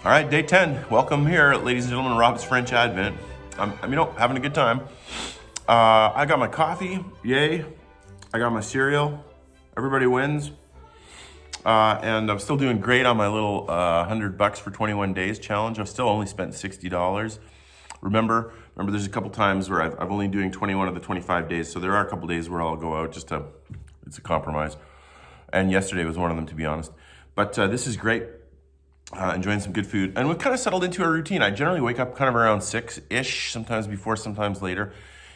All right, day 10. Welcome here, ladies and gentlemen, Rob's French Advent. I'm having a good time. I got my coffee, yay. I got my cereal, everybody wins. And I'm still doing great on my little $100 for 21 days challenge. I've still only spent $60. Remember, there's a couple times where I've only doing 21 of the 25 days. So there are a couple days where I'll go out it's a compromise. And yesterday was one of them, to be honest. But this is great. Enjoying some good food. And we've kind of settled into a routine. I generally wake up kind of around 6-ish, sometimes before, sometimes later.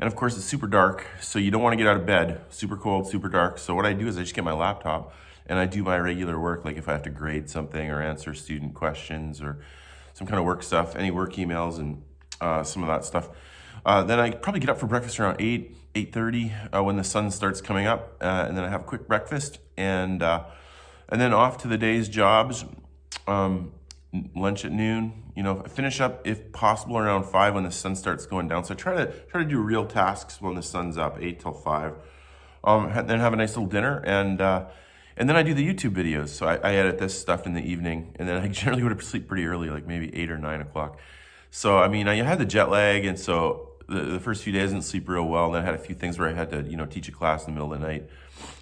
And of course, it's super dark, so you don't want to get out of bed. Super cold, super dark. So what I do is I just get my laptop and I do my regular work, like if I have to grade something or answer student questions or some kind of work stuff, any work emails and some of that stuff. Then I probably get up for breakfast around 8:30 when the sun starts coming up. And then I have a quick breakfast and then off to the day's jobs. Lunch at noon, finish up if possible around 5 when the sun starts going down. So I try to do real tasks when the sun's up, 8 till 5. Then have a nice little dinner and then I do the YouTube videos. So I edit this stuff in the evening and then I generally go to sleep pretty early, like maybe 8 or 9 o'clock. So, I had the jet lag and so the first few days I didn't sleep real well. Then I had a few things where I had to, teach a class in the middle of the night.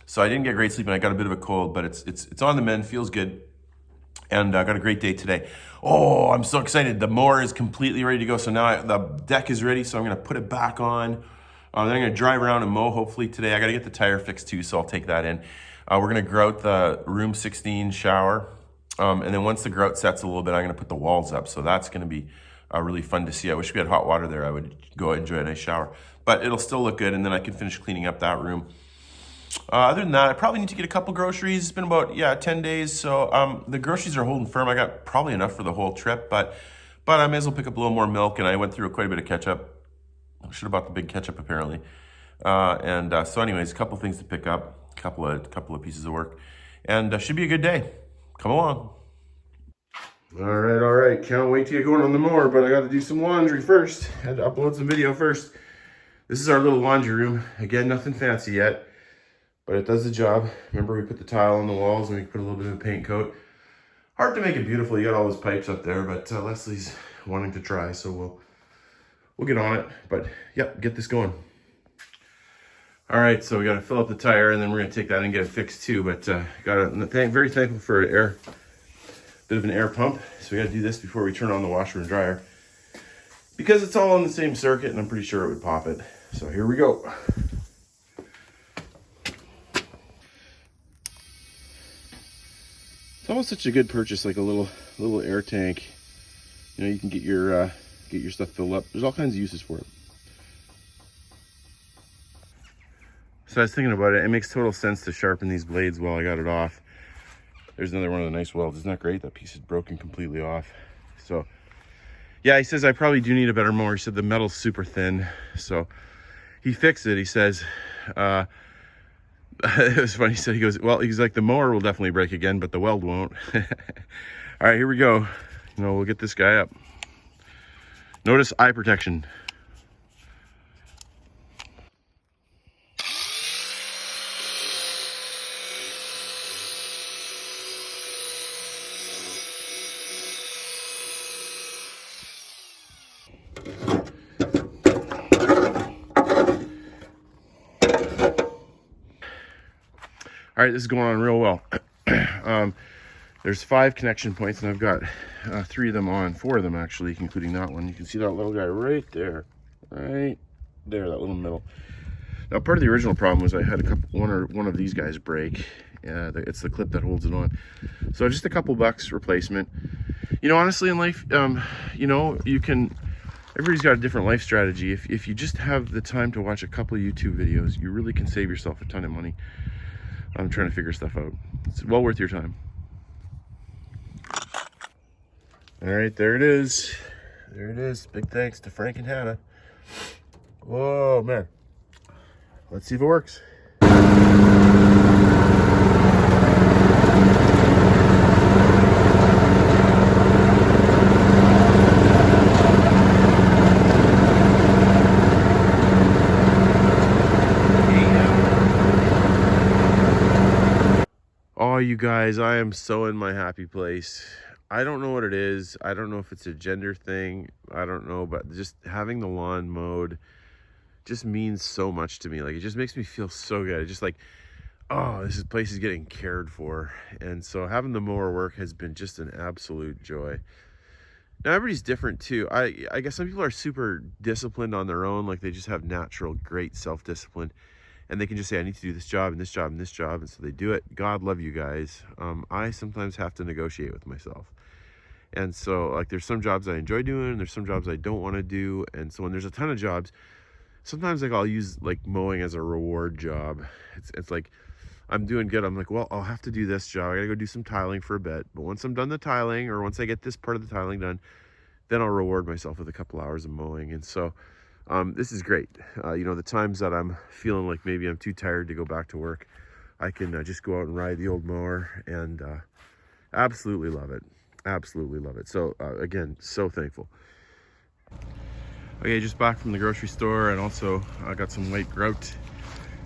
So I didn't get great sleep and I got a bit of a cold, but it's on the mend, feels good. And I got a great day today. Oh, I'm so excited. The mower is completely ready to go. So now the deck is ready, so I'm gonna put it back on. Then I'm gonna drive around and mow hopefully today. I gotta get the tire fixed too, so I'll take that in. We're gonna grout the room 16 shower. And then once the grout sets a little bit, I'm gonna put the walls up. So that's gonna be really fun to see. I wish we had hot water there. I would go enjoy a nice shower. But it'll still look good, and then I can finish cleaning up that room. Other than that, I probably need to get a couple groceries. It's been about 10 days, so the groceries are holding firm. I got probably enough for the whole trip, but I may as well pick up a little more milk, and I went through quite a bit of ketchup. I should have bought the big ketchup apparently. So anyways, a couple things to pick up, a couple of pieces of work, and should be a good day. Come along. All right. Can't wait to get going on the mower, but I got to do some laundry first. Had to upload some video first. This is our little laundry room. Again, nothing fancy yet. But it does the job. Remember, we put the tile on the walls and we put a little bit of a paint coat. Hard to make it beautiful. You got all those pipes up there, but Leslie's wanting to try, so we'll get on it. But yep, get this going. All right, so we got to fill up the tire and then we're gonna take that and get it fixed too. But very thankful for a bit of an air pump. So we got to do this before we turn on the washer and dryer because it's all on the same circuit and I'm pretty sure it would pop it. So here we go. It's almost such a good purchase, like a little air tank. You can get your stuff filled up. There's all kinds of uses for it. So I was thinking about it. It makes total sense to sharpen these blades while I got it off. There's another one of the nice welds. Isn't that great? That piece is broken completely off. So yeah, he says I probably do need a better mower. He said the metal's super thin. So he fixed it. He says, it was funny. He said, he's like, the mower will definitely break again, but the weld won't. All right, here we go. We'll get this guy up. Notice eye protection. All right, this is going on real well. There's 5 connection points and I've got 3 of them on, 4 of them actually, including that one. You can see that little guy right there, that little middle. Now, part of the original problem was I had one of these guys break. It's the clip that holds it on. So just a couple bucks replacement. Honestly in life, everybody's got a different life strategy. If you just have the time to watch a couple of YouTube videos, you really can save yourself a ton of money. I'm trying to figure stuff out. It's well worth your time. All right, there it is. Big thanks to Frank and Hannah. Whoa, man. Let's see if it works. Oh, you guys, I am so in my happy place. I don't know what it is. I don't know if it's a gender thing. I don't know, but just having the lawn mowed just means so much to me. Like, it just makes me feel so good. It's just like, oh, place is getting cared for. And so having the mower work has been just an absolute joy. Now everybody's different too. I guess some people are super disciplined on their own, like they just have natural great self-discipline, and they can just say, I need to do this job and this job and this job, and so they do it. God love you guys. I sometimes have to negotiate with myself. And so like there's some jobs I enjoy doing, there's some jobs I don't want to do. And so when there's a ton of jobs, sometimes like I'll use like mowing as a reward job. It's like I'm doing good. I'm like, well, I'll have to do this job. I gotta go do some tiling for a bit. But once I'm done the tiling, or once I get this part of the tiling done, then I'll reward myself with a couple hours of mowing. And so this is great. You know, the times that I'm feeling like maybe I'm too tired to go back to work, I can just go out and ride the old mower, and absolutely love it. Absolutely love it. So again, so thankful. Okay, just back from the grocery store, and also I got some white grout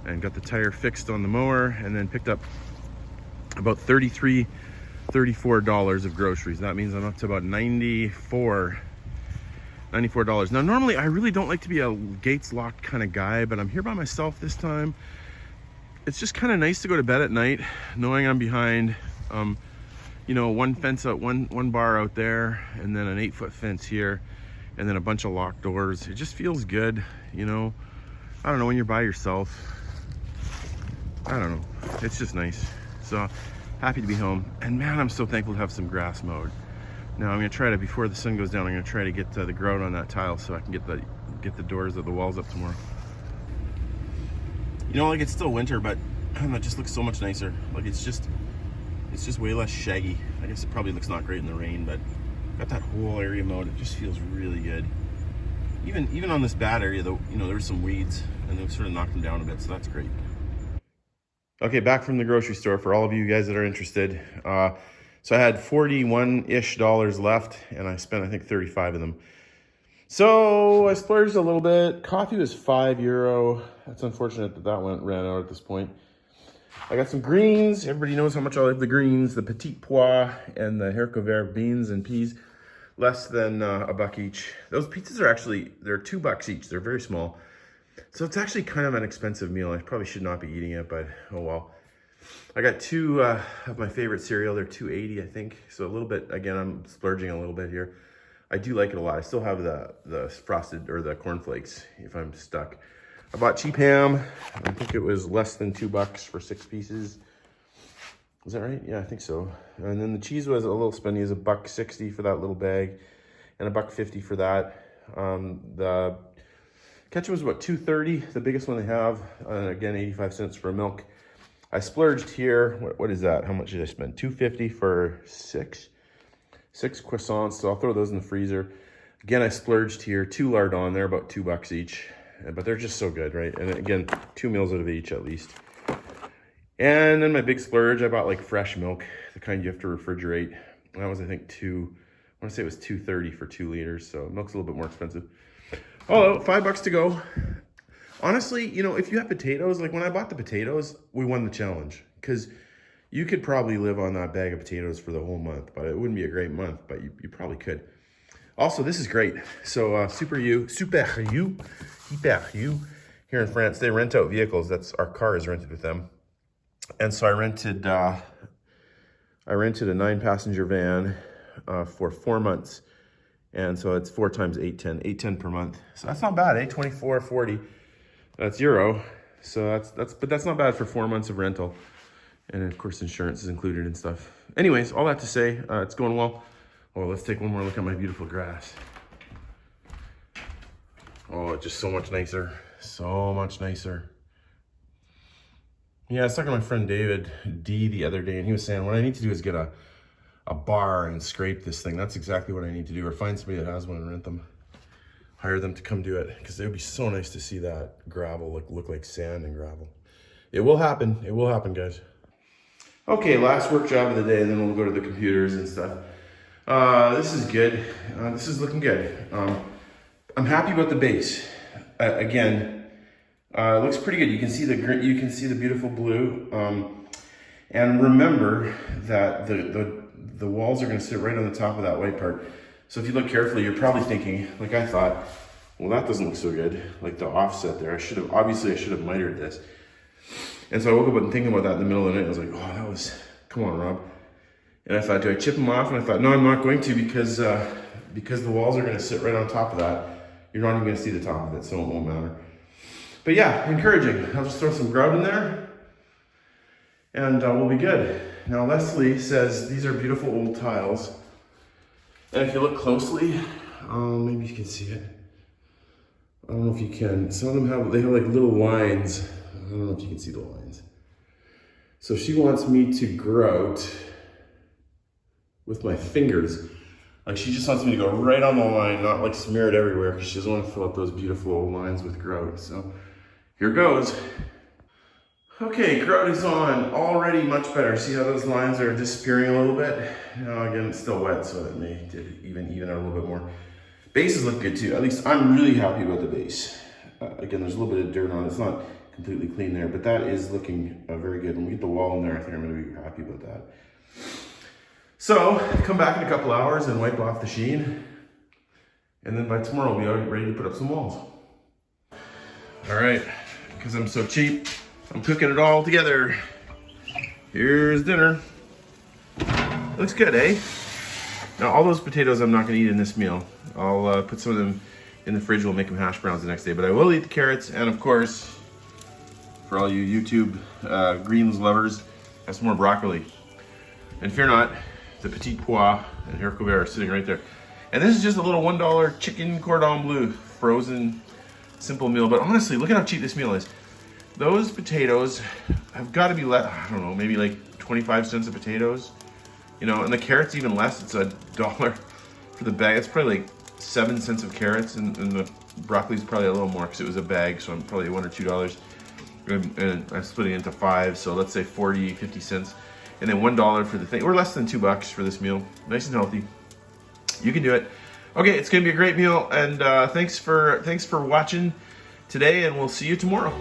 and got the tire fixed on the mower, and then picked up about $34 of groceries. That means I'm up to about $94. Now normally I really don't like to be a gates locked kind of guy, but I'm here by myself this time. It's just kind of nice to go to bed at night knowing I'm behind you know, one fence out, one bar out there, and then an 8-foot fence here, and then a bunch of locked doors. It just feels good, you know. I don't know, when you're by yourself, I don't know, it's just nice. So happy to be home, and man, I'm so thankful to have some grass mowed. Now I'm gonna try to, before the sun goes down, I'm gonna try to get the grout on that tile so I can get the doors or the walls up tomorrow. You know, like, it's still winter, but it just looks so much nicer. Like, it's just way less shaggy. I guess it probably looks not great in the rain, but got that whole area mowed. It just feels really good. Even on this bad area, though, you know, there were some weeds, and they sort of knocked them down a bit, so that's great. Okay, back from the grocery store for all of you guys that are interested. So I had $41-ish left, and I spent, I think, 35 of them. So I splurged a little bit. Coffee was €5. That's unfortunate that ran out at this point. I got some greens. Everybody knows how much I like the greens. The petit pois and the haricot vert, beans and peas, less than $1 each. Those pizzas are actually, they're $2 each. They're very small. So it's actually kind of an expensive meal. I probably should not be eating it, but oh well. I got two of my favorite cereal. They're $2.80, I think. So a little bit, again, I'm splurging a little bit here. I do like it a lot. I still have the frosted, or the cornflakes if I'm stuck. I bought cheap ham. I think it was less than $2 for 6 pieces. Is that right? Yeah, I think so. And then the cheese was a little spendy. It was $1.60 for that little bag, and $1.50 for that. The ketchup was about $2.30, the biggest one they have. Again, 85 cents for milk. I splurged here. What is that? How much did I spend? $2.50 for six croissants. So I'll throw those in the freezer. Again, I splurged here. 2 lardons. They're about $2 each, but they're just so good, right? And again, 2 meals out of each at least. And then my big splurge, I bought like fresh milk, the kind you have to refrigerate. That was, I think, I want to say it was $2.30 for 2 liters. So milk's a little bit more expensive. Oh, $5 to go. Honestly, you know, if you have potatoes, like when I bought the potatoes, we won the challenge, because you could probably live on that bag of potatoes for the whole month, but it wouldn't be a great month, but you probably could. Also, this is great. So Super U here in France, they rent out vehicles. That's, our car is rented with them. And so I rented a 9-passenger van for 4 months. And so it's 4 times 810 per month. So that's not bad, eh? 24.40. That's euro. So but that's not bad for 4 months of rental. And of course, insurance is included and stuff. Anyways, all that to say, it's going well. Oh, let's take one more look at my beautiful grass. Oh, it's just so much nicer. So much nicer. Yeah, I was talking to my friend David D the other day, and he was saying what I need to do is get a bar and scrape this thing. That's exactly what I need to do, or find somebody that has one and rent them. Hire them to come do it, because it would be so nice to see that gravel look like sand and gravel. It will happen. It will happen, guys. Okay, last work job of the day, and then we'll go to the computers and stuff. This is good. This is looking good. I'm happy about the base. Again, it looks pretty good. You can see the beautiful blue. And remember that the walls are gonna sit right on the top of that white part. So if you look carefully, you're probably thinking, like I thought, well, that doesn't look so good. Like the offset there, obviously I should have mitered this. And so I woke up and thinking about that in the middle of the night. I was like, oh, come on, Rob. And I thought, do I chip them off? And I thought, no, I'm not going to because the walls are gonna sit right on top of that. You're not even gonna see the top of it, so it won't matter. But yeah, encouraging. I'll just throw some grout in there and we'll be good. Now Leslie says these are beautiful old tiles. And if you look closely, maybe you can see it. I don't know if you can. Some of them have like little lines. I don't know if you can see the lines. So she wants me to grout with my fingers. Like she just wants me to go right on the line, not like smear it everywhere, because she doesn't want to fill up those beautiful lines with grout. So here goes. Okay, grout is on, already much better. See how those lines are disappearing a little bit? Now again, it's still wet, so it may even out a little bit more. Bases look good too. At least I'm really happy about the base. Again, there's a little bit of dirt on it. It's not completely clean there, but that is looking very good. When we get the wall in there, I think I'm gonna be happy about that. So, come back in a couple hours and wipe off the sheen. And then by tomorrow, we'll be ready to put up some walls. All right, because I'm so cheap, I'm cooking it all together. Here's dinner. Looks good, eh? Now, all those potatoes I'm not gonna eat in this meal. I'll put some of them in the fridge. We'll make them hash browns the next day, but I will eat the carrots. And of course, for all you YouTube greens lovers, have some more broccoli. And fear not, the petit pois and haricot vert are sitting right there. And this is just a little $1 chicken cordon bleu, frozen, simple meal. But honestly, look at how cheap this meal is. Those potatoes have got to be I don't know, maybe like 25 cents of potatoes. You know, and the carrots even less. It's $1 for the bag. It's probably like 7 cents of carrots, and the broccoli is probably a little more because it was a bag, so I'm probably $1 or $2. And I'm splitting it into 5, so let's say 40, 50 cents. And then $1 for the thing, or less than $2 for this meal. Nice and healthy. You can do it. Okay, it's gonna be a great meal, and thanks for watching today, and we'll see you tomorrow.